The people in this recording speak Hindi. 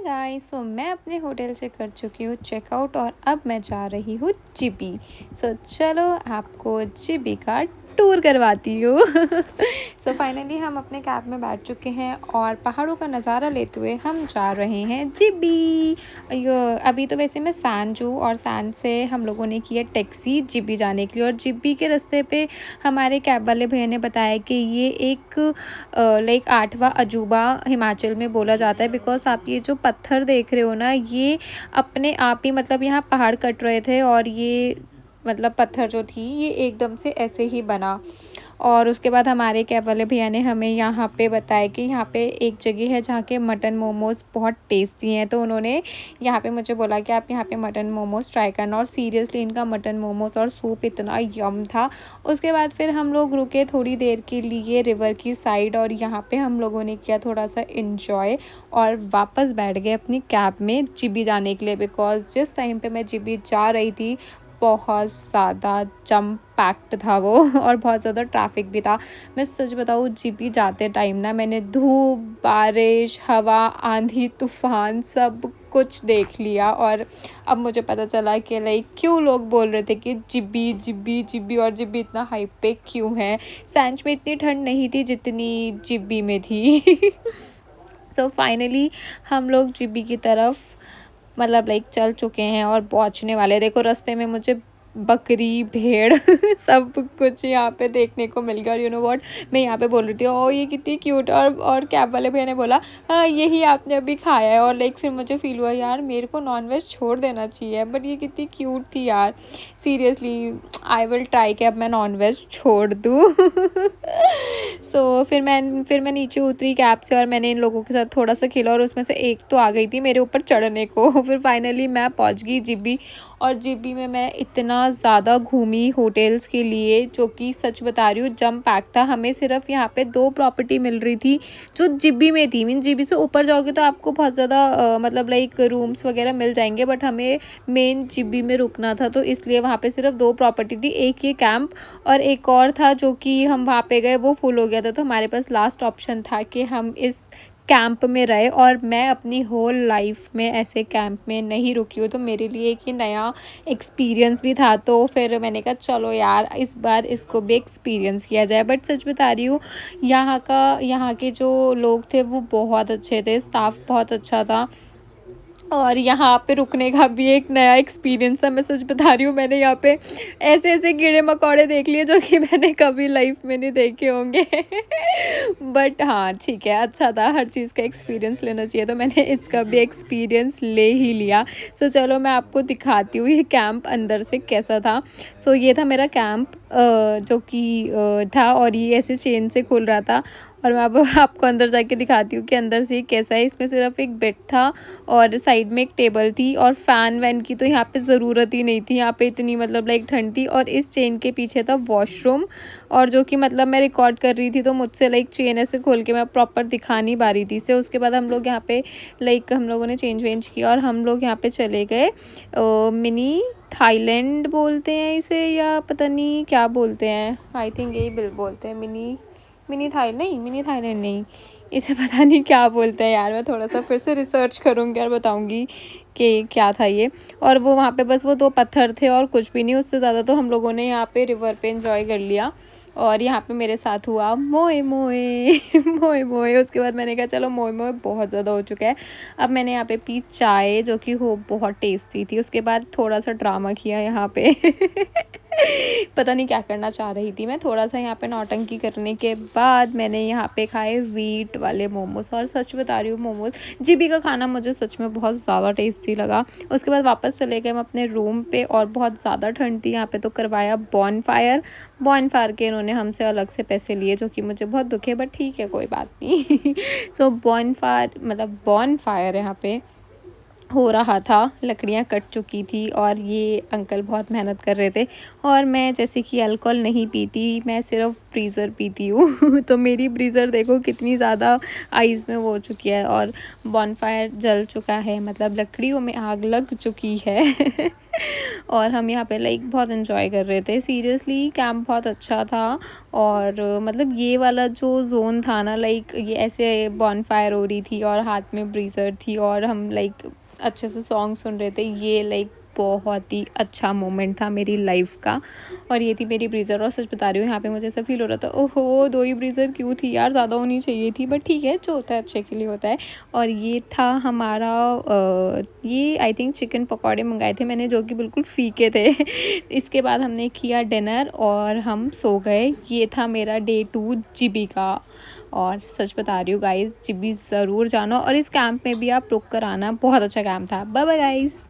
गाइस, सो मैं अपने होटल से कर चुकी हूँ चेकआउट और अब मैं जा रही हूँ जीबी। सो चलो आपको जीबी का टूर करवाती हूँ। सो फाइनली हम अपने कैब में बैठ चुके हैं और पहाड़ों का नज़ारा लेते हुए हम जा रहे हैं जीबी। अभी तो वैसे मैं सैन हूँ और सैन से हम लोगों ने किया टैक्सी जीबी जाने के लिए, और जीबी के रास्ते पे हमारे कैब वाले भैया ने बताया कि ये एक लाइक 8वां अजूबा हिमाचल में बोला जाता है। बिकॉज आप ये जो पत्थर देख रहे हो ना, ये अपने आप ही मतलब यहाँ पहाड़ कट रहे थे और ये मतलब पत्थर जो थी ये एकदम से ऐसे ही बना। और उसके बाद हमारे कैब वाले भैया ने हमें यहाँ पे बताया कि यहाँ पे एक जगह है जहाँ के मटन मोमोज़ बहुत टेस्टी हैं, तो उन्होंने यहाँ पे मुझे बोला कि आप यहाँ पे मटन मोमोज़ ट्राई करना। और सीरियसली इनका मटन मोमोज़ और सूप इतना यम था। उसके बाद फिर हम लोग रुके थोड़ी देर के लिए रिवर की साइड और यहाँ पे हम लोगों ने किया थोड़ा सा इंजॉय और वापस बैठ गए अपनी कैब में जीबी जाने के लिए। बिकॉज जिस टाइम पे मैं जीबी जा रही थी बहुत ज़्यादा जम पैक्ड था वो और बहुत ज़्यादा ट्रैफिक भी था। मैं सच बताऊँ, जीबी जाते टाइम ना मैंने धूप, बारिश, हवा, आंधी, तूफान सब कुछ देख लिया। और अब मुझे पता चला कि लाइक क्यों लोग बोल रहे थे कि जीबी जीबी जीबी, और जीबी इतना हाइप पे क्यों है। सैंच में इतनी ठंड नहीं थी जितनी जीबी में थी। सो फाइनली हम लोग जीबी की तरफ मतलब लाइक चल चुके हैं और पहुंचने वाले। देखो रास्ते में मुझे बकरी, भेड़ सब कुछ यहाँ पे देखने को मिल गया। और यू नो व्हाट, मैं यहाँ पे बोल रही थी ओ ये कितनी क्यूट। और कैब वाले भैया ने बोला हाँ यही आपने अभी खाया है। और लाइक फिर मुझे फील हुआ यार मेरे को नॉनवेज छोड़ देना चाहिए, बट ये कितनी क्यूट थी यार। सीरियसली आई विल ट्राई कि अब मैं नॉनवेज छोड़ दूँ। सो फिर मैं नीचे उतरी कैब से और मैंने इन लोगों के साथ थोड़ा सा खेला और उसमें से एक तो आ गई थी मेरे ऊपर चढ़ने को। फिर फाइनली मैं पहुंच गई जीबी। और जीबी में मैं इतना ज़्यादा घूमी होटल्स के लिए, जो कि सच बता रही हूँ जम पैक था। हमें सिर्फ यहाँ पे 2 प्रॉपर्टी मिल रही थी जो जीबी में थी। मीन जीबी से ऊपर जाओगे तो आपको बहुत ज़्यादा मतलब लाइक रूम्स वगैरह मिल जाएंगे, बट हमें मेन जीबी में रुकना था तो इसलिए वहाँ पे सिर्फ 2 प्रॉपर्टी थी। एक ये कैंप और एक और था जो कि हम वहाँ पे गए वो फुल हो गया था, तो हमारे पास लास्ट ऑप्शन था कि हम इस कैंप में रहे। और मैं अपनी होल लाइफ में ऐसे कैंप में नहीं रुकी हूँ, तो मेरे लिए एक ही नया एक्सपीरियंस भी था। तो फिर मैंने कहा चलो यार इस बार इसको भी एक्सपीरियंस किया जाए। बट सच बता रही हूँ यहाँ के जो लोग थे वो बहुत अच्छे थे, स्टाफ बहुत अच्छा था और यहाँ पे रुकने का भी एक नया एक्सपीरियंस था। मैं सच बता रही हूँ मैंने यहाँ पे ऐसे ऐसे कीड़े मकोड़े देख लिए जो कि मैंने कभी लाइफ में नहीं देखे होंगे। बट हाँ ठीक है, अच्छा था, हर चीज़ का एक्सपीरियंस लेना चाहिए, तो मैंने इसका भी एक्सपीरियंस ले ही लिया। सो चलो मैं आपको दिखाती हूँ ये कैंप अंदर से कैसा था। सो ये था मेरा कैंप जो कि था और ये ऐसे चेन से खुल रहा था। और मैं अब आपको अंदर जाके दिखाती हूँ कि अंदर से कैसा है। इसमें सिर्फ एक बेड था और साइड में एक टेबल थी और फ़ैन वैन की तो यहाँ पे ज़रूरत ही नहीं थी। यहाँ पे इतनी मतलब लाइक ठंड थी। और इस चेन के पीछे था वॉशरूम, और जो कि मतलब मैं रिकॉर्ड कर रही थी तो मुझसे लाइक चेन ऐसे खोल के मैं प्रॉपर दिखा नहीं पा रही थी इसे। उसके बाद हम लोग यहाँ पे लाइक हम लोगों ने चेंज वेंज किया और हम लोग यहाँ पे चले गए मिनी थाईलैंड बोलते हैं इसे या पता नहीं क्या बोलते हैं, आई थिंक यही बिल बोलते हैं। मिनी थाईलैंड नहीं, इसे पता नहीं क्या बोलते हैं यार। मैं थोड़ा सा फिर से रिसर्च करूँगी और बताऊँगी कि क्या था ये। और वो वहाँ पे बस वो 2 पत्थर थे और कुछ भी नहीं, उससे ज़्यादा तो हम लोगों ने यहाँ पे रिवर पे एंजॉय कर लिया। और यहाँ पे मेरे साथ हुआ मोए मोए मोए मोए। उसके बाद मैंने कहा चलो मोए मोए बहुत ज़्यादा हो चुका है। अब मैंने यहाँ पे पी चाय जो कि हो बहुत टेस्टी थी। उसके बाद थोड़ा सा ड्रामा किया यहाँ पे। पता नहीं क्या करना चाह रही थी मैं, थोड़ा सा यहाँ पे नौटंकी करने के बाद मैंने यहाँ पे खाए व्हीट वाले मोमोज। और सच बता रही हूँ मोमोज जीबी का खाना मुझे सच में बहुत ज़्यादा टेस्टी लगा। उसके बाद वापस चले गए हम अपने रूम पे और बहुत ज़्यादा ठंड थी यहाँ पे, तो करवाया बॉनफायर के इन्होंने हमसे अलग से पैसे लिए, जो कि मुझे बहुत दुख है, बट ठीक है कोई बात नहीं। सो बॉनफायर यहाँ पे हो रहा था, लकड़ियाँ कट चुकी थी और ये अंकल बहुत मेहनत कर रहे थे। और मैं जैसे कि अल्कोहल नहीं पीती, मैं सिर्फ ब्रीज़र पीती हूँ। तो मेरी ब्रीज़र देखो कितनी ज़्यादा आइज़ में वो हो चुकी है और बॉनफायर जल चुका है, मतलब लकड़ियों में आग लग चुकी है। और हम यहाँ पे लाइक बहुत इन्जॉय कर रहे थे। सीरियसली कैंप बहुत अच्छा था और मतलब ये वाला जो जोन था ना, लाइक ये ऐसे बॉनफायर हो रही थी और हाथ में ब्रीजर थी और हम लाइक अच्छे से सॉन्ग सुन रहे थे। ये लाइक बहुत ही अच्छा मोमेंट था मेरी लाइफ का। और ये थी मेरी ब्रीज़र। और सच बता रही हूँ, यहाँ पे मुझे ऐसा फील हो रहा था, ओहो 2 ही ब्रीज़र क्यों थी यार, ज़्यादा होनी चाहिए थी, बट ठीक है, जो होता है अच्छे के लिए होता है। और ये था हमारा ये आई थिंक चिकन पकौड़े मंगाए थे मैंने, जो कि बिल्कुल फीके थे। इसके बाद हमने किया डिनर और हम सो गए। ये था मेरा डे 2 जीबी का। और सच बता रही हूँ गाइज़, जीबी ज़रूर जाना और इस कैंप में भी आप रुक कर आना, बहुत अच्छा कैंप था। Bye bye guys.